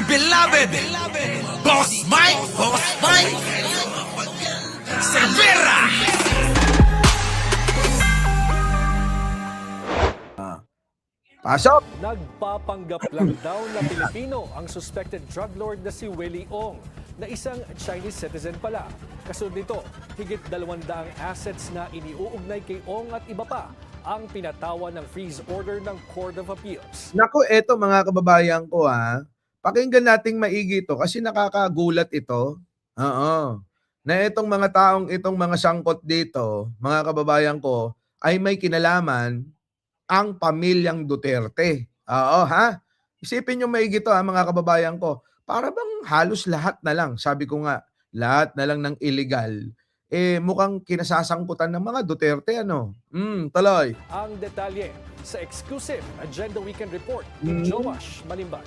dear beloved, Boss Mike, Cervera. Pasok! Nagpapanggap lang daw na Pilipino ang suspected drug lord na si Willie Ong, na isang Chinese citizen pala. Kasunod nito, higit 200 assets na iniuugnay kay Ong at iba pa ang pinatawan ng freeze order ng Court of Appeals. Naku, eto mga kababayan ko pakinggan nating maigi ito kasi nakakagulat ito. Oo. Na itong mga taong itong mga sangkot dito, mga kababayan ko, ay may kinalaman ang pamilyang Duterte. Oo, ha? Isipin nyo maigi ito mga kababayan ko. Para bang halos lahat na lang, sabi ko nga, lahat na lang ng illegal, mukhang kinasasangkutan ng mga Duterte, ano? Tuloy. Ang detalye sa exclusive Agenda Weekend Report ni Joash Malimban.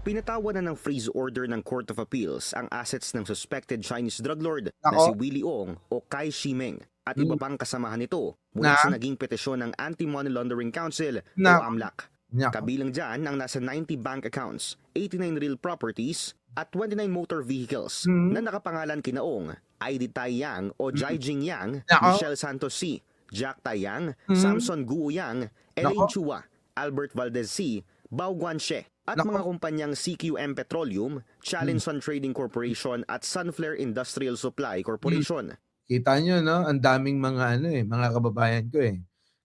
Pinatawan na ng freeze order ng Court of Appeals ang assets ng suspected Chinese drug lord na Nako. si Willie Ong o Kai Shimeng at iba pang kasamahan nito mula Na? sa naging petisyon ng Anti-Money Laundering Council o Na? AMLAC. Nako. Kabilang dyan ang nasa 90 bank accounts, 89 real properties at 29 motor vehicles na nakapangalan kina Ong, ID Taiyang o Jai Jing Yang, Nako. Michelle Santos C, Jack Taiyang, Samson Guo Yang, Elaine Nako. Chua, Albert Valdez C, Bao Guanxie at Nako. mga kumpanyang CQM Petroleum, Chalinson Trading Corporation at Sunflare Industrial Supply Corporation. Kita nyo, no? Ang daming mga mga kababayan ko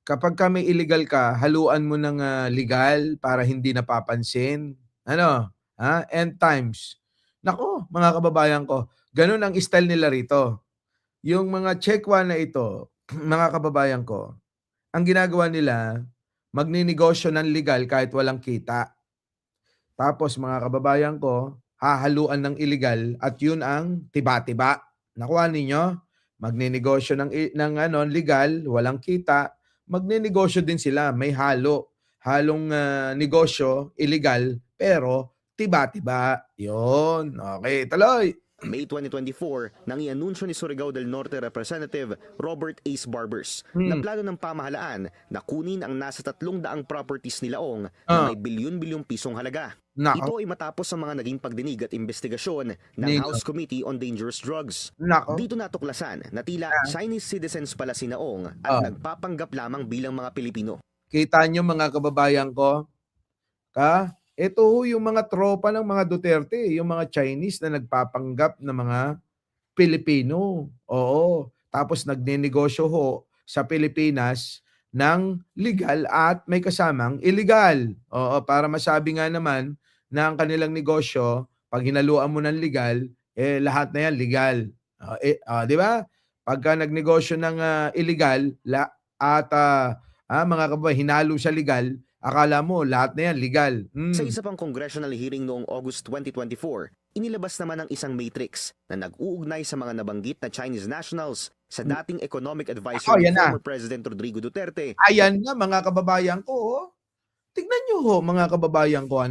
Kapag ka may illegal ka, haluan mo ng legal para hindi napapansin. Ano? Ha? End times. Nako, mga kababayan ko, ganun ang style nila rito. Yung mga checkwa na ito, mga kababayan ko, ang ginagawa nila, magninegosyo ng legal kahit walang kita. Tapos mga kababayan ko, hahaluan ng illegal at yun ang tiba-tiba. Nakuha ninyo? Magninegosyo ng legal, walang kita, magninegosyo din sila, may halong negosyo illegal pero tiba-tiba. 'Yon. Okay, tuloy. May 2024, nang ianunsyo ni Surigao del Norte Representative Robert Ace Barbers na plano ng pamahalaan na kunin ang nasa 300 properties nila Ong na may bilyon-bilyong pisong halaga. Nako. Ito ay matapos ang mga naging pagdinig at investigasyon ng Nino. House Committee on Dangerous Drugs. Nako. Dito natuklasan na tila Chinese citizens pala sina Ong at nagpapanggap lamang bilang mga Pilipino. Kita nyo mga kababayan ko, ito yung mga tropa ng mga Duterte, yung mga Chinese na nagpapanggap na mga Pilipino. Oo. Tapos nagnenegosyo sa Pilipinas ng legal at may kasamang illegal. Oo, para masabi nga naman na ang kanilang negosyo, pag hinaluan mo ng legal, lahat na yan legal. Di ba? Pagka nagnegosyo ng illegal at mga kababayan, hinalo sa legal, akala mo lahat na yan legal. Sa isa pang congressional hearing noong August 2024, inilabas naman ang isang matrix na nag-uugnay sa mga nabanggit na Chinese nationals sa dating economic advisor ni Yan na. former President Rodrigo Duterte. Ayan na mga kababayan ko. Tignan nyo mga kababayan ko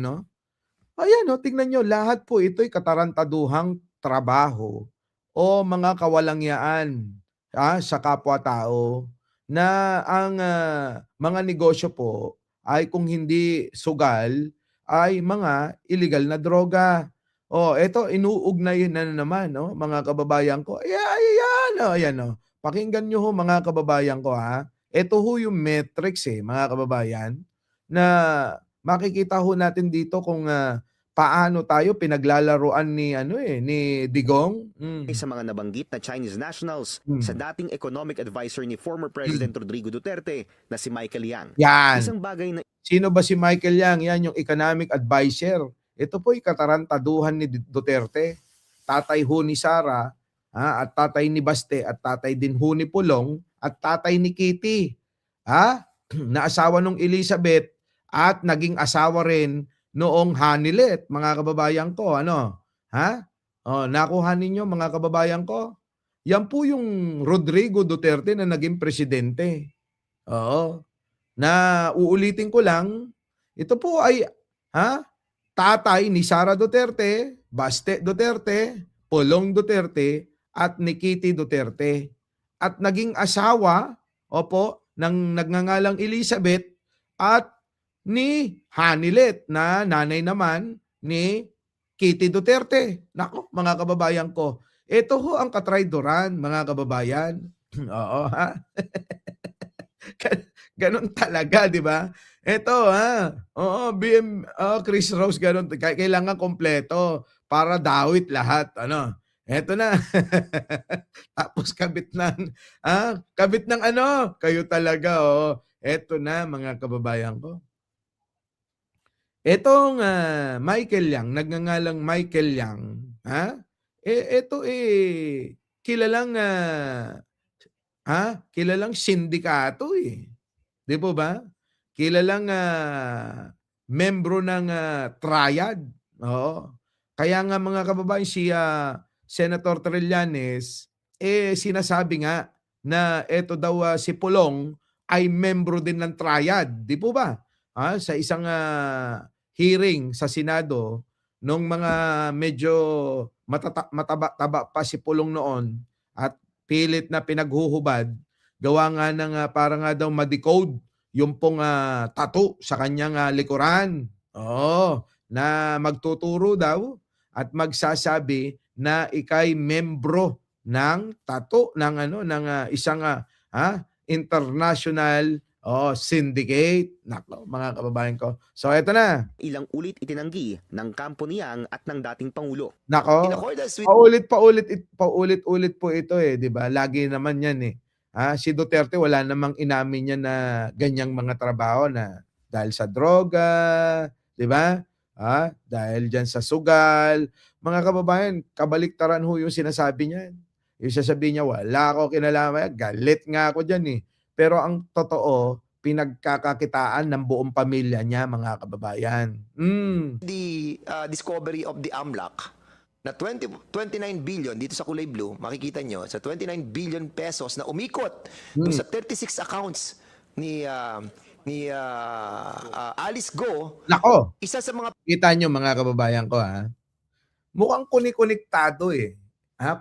Ayan tignan nyo, lahat po ito'y katarantaduhang trabaho o mga kawalangyaan sa kapwa-tao na ang mga negosyo po ay kung hindi sugal, ay mga illegal na droga. Eto, inuugnay na naman, mga kababayan ko. Ayan. Pakinggan nyo mga kababayan ko, Ito yung metrics, mga kababayan, na makikita natin dito kung paano tayo pinaglalaruan ni Digong. Sa mga nabanggit na Chinese nationals sa dating economic advisor ni former President Rodrigo Duterte na si Michael Yang. Yan. Isang bagay na Sino ba si Michael Yang? Yan yung economic advisor. Ito po'y katarantaduhan ni Duterte. Tatay ho ni Sara, at tatay ni Baste, at tatay din ho ni Pulong, at tatay ni Kitty. Na asawa nung Elizabeth at naging asawa rin noong Hanilet, mga kababayan ko. Nakuha ninyo mga kababayan ko? Yan po yung Rodrigo Duterte na naging presidente. Oo. Na uulitin ko lang, ito po ay tatay ni Sara Duterte, Baste Duterte, Pulong Duterte, at ni Kitty Duterte. At naging asawa, ng nagngangalang Elizabeth at ni Hanilet na nanay naman ni Kitty Duterte. Nako, mga kababayan ko, ito ho ang katraydoran, mga kababayan. Oo, ha? Ganon talaga, di ba? Ito, ha? Oo, Chris Rose, ganon. Kailangan kompleto para dawit lahat. Ano? Eto na. Tapos kabit ng ano? Kayo talaga, oh. Eto na, mga kababayan ko. Etong Michael Yang, nagngangalang Michael Yang, ha? Ito kilalang kilalang sindikato eh. 'Di po ba? Kilalang membro ng triad. Oo. Kaya nga mga kababayan si Senator Trillanes sinasabi nga na ito daw si Pulong ay membro din ng triad, 'di po ba? Sa isang hearing sa Senado nung mga medyo mataba-taba pa si Pulong noon at pilit na pinaghuhubad, gawa nga ng para nga daw ma-decode yung pong tattoo sa kanyang likuran. Oo, na magtuturo daw at magsasabi na ikay membro ng tattoo ng isang international syndicate. Nako, mga kababayan ko. So eto na. Ilang ulit itinanggi ng kampo ni Yang at ng dating Pangulo. Nako. In accordance with Paulit-ulit po ito 'di ba? Lagi naman 'yan si Duterte wala namang inamin niya na ganyang mga trabaho na dahil sa droga, 'di ba? Dahil diyan sa sugal. Mga kababayan, kabaliktaran ho yung sinasabi niya. Yung sasabihin niya, wala ako kinalaman. Galit nga ako diyan Pero ang totoo, pinagkakakitaan ng buong pamilya niya, mga kababayan. The discovery of the AMLAC na 29 billion dito sa kulay blue, makikita nyo, sa 29 billion pesos na umikot dun sa 36 accounts ni Alice Go. Nako, Isa sa mga kita nyo mga kababayan ko mukhang konektado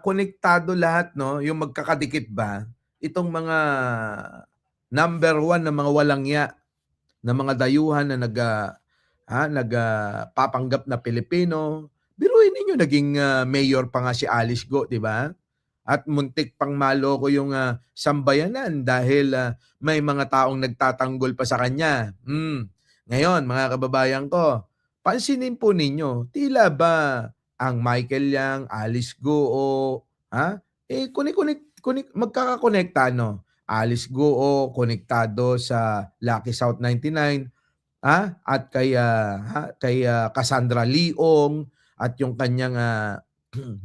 konektado lahat, no? Yung magkakadikit ba? Itong mga number 1 na mga walangya, na mga dayuhan na nagpapanggap na Pilipino. Biruin ninyo, naging mayor pa nga si Alice Go, di ba? At muntik pang maloko yung sambayanan dahil may mga taong nagtatanggol pa sa kanya. Ngayon, mga kababayan ko, pansinin po ninyo, tila ba ang Michael Yang, Alice Go, magkakakonekta, no? Alice Go konektado sa Lucky South 99, at kay Cassandra Leong at yung kanyang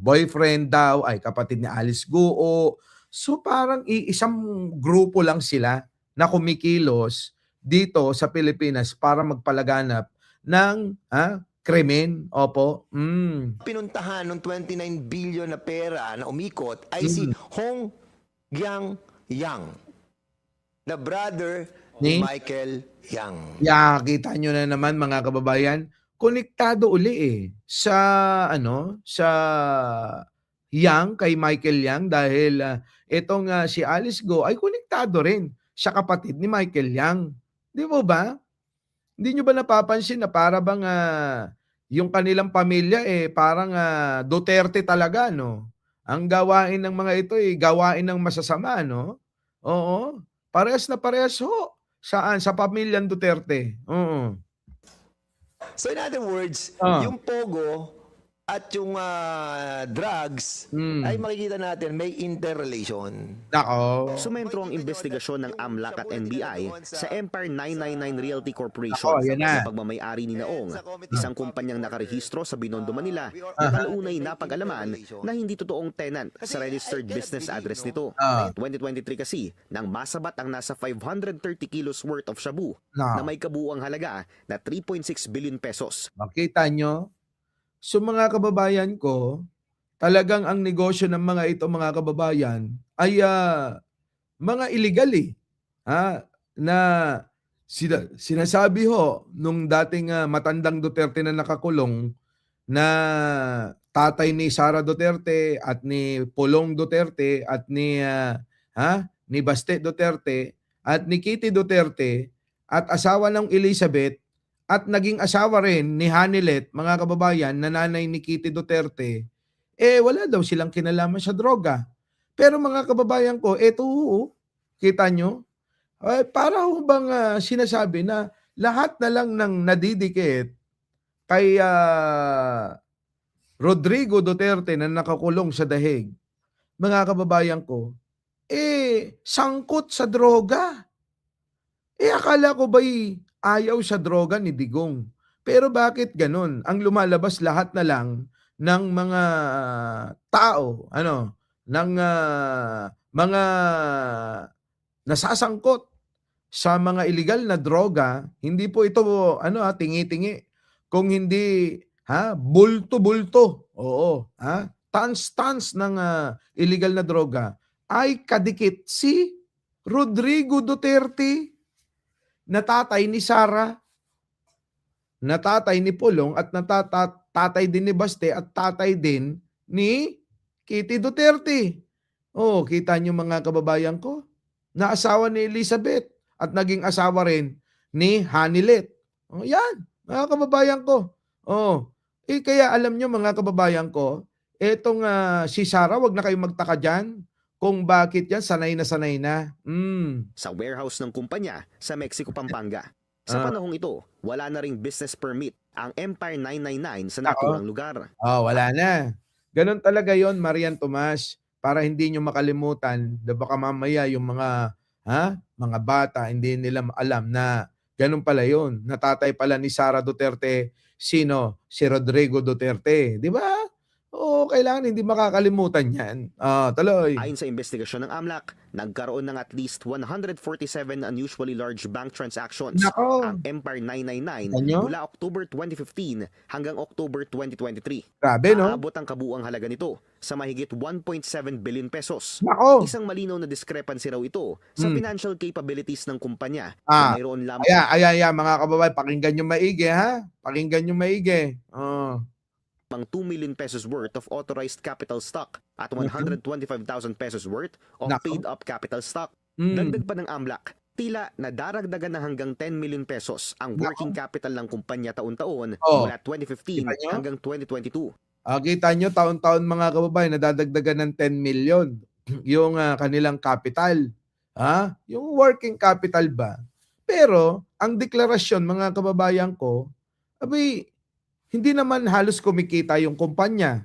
boyfriend daw ay kapatid ni Alice Go. So parang isang grupo lang sila na kumikilos dito sa Pilipinas para magpalaganap ng krimen. Opo. pinuntahan ng 29 billion na pera na umikot ay si Hong Yang Yang, the brother ni Michael Yang. Kita nyo na naman mga kababayan, konektado uli sa Yang, kay Michael Yang, dahil itong si Alice Go ay konektado rin sa kapatid ni Michael Yang. Di mo ba? Hindi nyo ba napapansin na para bang yung kanilang pamilya parang Duterte talaga, no? Ang gawain ng mga ito gawain ng masasama, no? Oo. Parehas na parehas ho. Saan? Sa pamilyang Duterte. Oo. So in other words, yung Pogo at yung drugs ay makikita natin may interrelation. Nako. Sumentro ang investigasyon ng AMLAC at NBI sa Empire 999 Realty Corporation Ako, yan na. sa pagmamay-ari ni Naong, isang kumpanyang nakarehistro sa Binondo, Manila na kalaunay napag-alaman na hindi totoong tenant sa registered business address nito. 2023 kasi, nang masabat ang nasa 530 kilos worth of shabu na may kabuuang halaga na 3.6 billion pesos. Makita nyo? So mga kababayan ko, talagang ang negosyo ng mga ito, mga kababayan, ay mga illegal na sinasabi ho nung dating matandang Duterte na nakakulong, na tatay ni Sara Duterte at ni Pulong Duterte at ni Baste Duterte at ni Kitty Duterte at asawa ng Elizabeth at naging asawa rin ni Hanilet, mga kababayan, na nanay ni Kitty Duterte, wala daw silang kinalaman sa droga. Pero mga kababayan ko, eto kita nyo, para ho bang sinasabi na lahat na lang ng nadidikit kay Rodrigo Duterte na nakakulong sa dahig, mga kababayan ko, sangkot sa droga. Akala ko ba'y ayaw sa droga ni Digong? Pero bakit ganun? Ang lumalabas lahat na lang ng mga tao, ng mga nasasangkot sa mga illegal na droga, hindi po ito tingi-tingi. Kung hindi bulto-bulto. Oo, tons-tons ng illegal na droga ay kadikit si Rodrigo Duterte, na tatay ni Sara, na tatay ni Pulong, at tatay din ni Baste, at tatay din ni Kitty Duterte. Kita niyo mga kababayan ko, na asawa ni Elizabeth at naging asawa rin ni Hanilet. Yan, mga kababayan ko. Kaya alam niyo mga kababayan ko, etong si Sara, wag na kayong magtaka dyan kung bakit yan sanay na. Sa warehouse ng kumpanya sa Mexico, Pampanga. Sa panahong ito, wala na ring business permit ang Empire 999 sa naturang lugar. Wala na. Ganon talaga yon, Marian Tomas, para hindi nyo makalimutan, na baka mamaya yung mga bata hindi nila alam na ganon pala yon. Natatay pala ni Sara Duterte, sino? Si Rodrigo Duterte, di ba? Kailangan hindi makakalimutan yan. Tuloy. Ayon sa investigasyon ng AMLAC, nagkaroon ng at least 147 unusually large bank transactions Nako. ang Empire 999 Ano? mula October 2015 hanggang October 2023. Grabe, no? Aabot ang kabuuang halaga nito sa mahigit 1.7 billion pesos. Nako. Isang malinaw na discrepancy raw ito sa financial capabilities ng kumpanya. Mayroon lamang Ayan, mga kababayan, pakinggan nyo maigi, ha? Pakinggan nyo maigi. 2 million pesos worth of authorized capital stock at 125,000 pesos worth of Nako. paid-up capital stock. Dagdag pa ng AMLAC, tila nadaragdagan ng hanggang 10 million pesos ang working capital ng kumpanya taon-taon mula 2015 Kita nyo? hanggang 2022. Kita nyo, taon-taon mga kababayan, nadadagdagan ng 10 million yung kanilang capital. Yung working capital ba? Pero, ang deklarasyon mga kababayan ko, hindi naman halos kumikita yung kumpanya.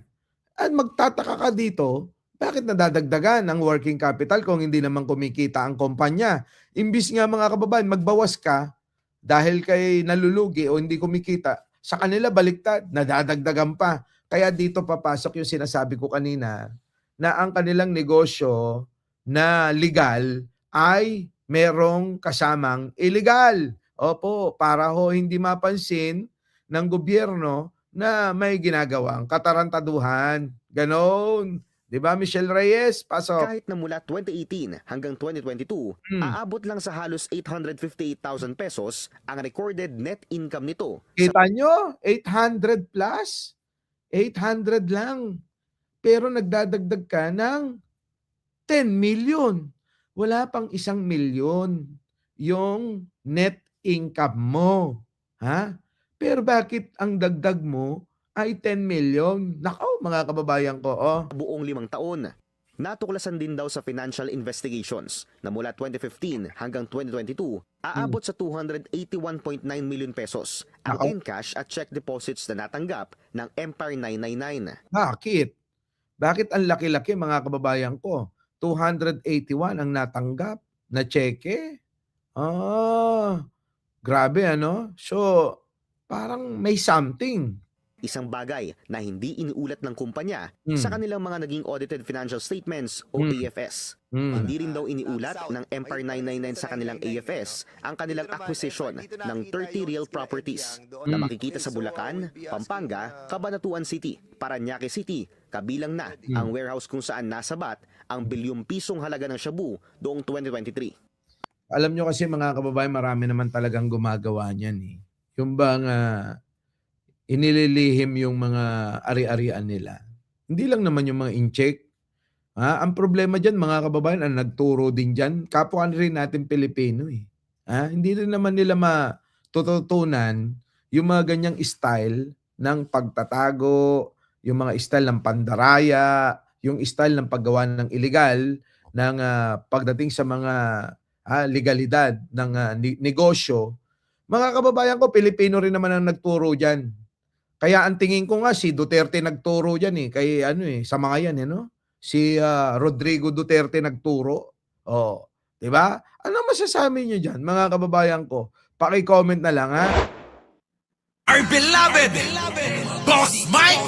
At magtataka ka dito, bakit nadadagdagan ang working capital kung hindi naman kumikita ang kumpanya? Imbis nga mga kababayan, magbawas ka dahil kay nalulugi o hindi kumikita, sa kanila baliktad, nadadagdagan pa. Kaya dito papasok yung sinasabi ko kanina, na ang kanilang negosyo na legal ay merong kasamang illegal. Opo, para hindi mapansin ng gobyerno na may ginagawang katarantaduhan. Ganon. Di ba, Michelle Reyes? Pasok. Kahit na mula 2018 hanggang 2022, aabot lang sa halos 858,000 pesos ang recorded net income nito. Kita nyo? 800 plus? 800 lang. Pero nagdadagdag ka ng 10 million. Wala pang 1 milyon yung net income mo. Pero bakit ang dagdag mo ay 10 million? Nako, mga kababayan ko. Buong 5 taon. Natuklasan din daw sa financial investigations na mula 2015 hanggang 2022, aabot sa 281.9 million pesos ang Encash at check deposits na natanggap ng Empire 999. Bakit? Bakit ang laki-laki mga kababayan ko? 281 ang natanggap na cheque? Grabe So, parang may something. Isang bagay na hindi iniulat ng kumpanya sa kanilang mga naging audited financial statements o AFS. Hindi rin daw iniulat ng Empire 999 sa kanilang AFS ang kanilang acquisition ng 30 real properties na makikita sa Bulacan, Pampanga, Cabanatuan City, Parañaque City, kabilang na ang warehouse kung saan nasabat ang bilyong pisong halaga ng shabu noong 2023. Alam nyo kasi mga kababayan, marami naman talagang gumagawa niyan eh. Yung bang inililihim yung mga ari-arian nila. Hindi lang naman yung mga in-check. Ang problema dyan mga kababayan, ang nagturo din dyan, kapwa rin natin Pilipino eh. Hindi rin naman nila matututunan yung mga ganyang style ng pagtatago, yung mga style ng pandaraya, yung style ng paggawa ng illegal, ng pagdating sa mga legalidad ng negosyo. Mga kababayan ko, Pilipino rin naman ang nagturo dyan. Kaya ang tingin ko nga si Duterte nagturo diyan kay sa mga yan no. Si Rodrigo Duterte nagturo. Oh, 'di ba? Ano masasabi niyo diyan, mga kababayan ko? Paki-comment na lang ha. Our beloved Boss Mike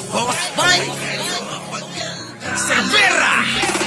Cervera.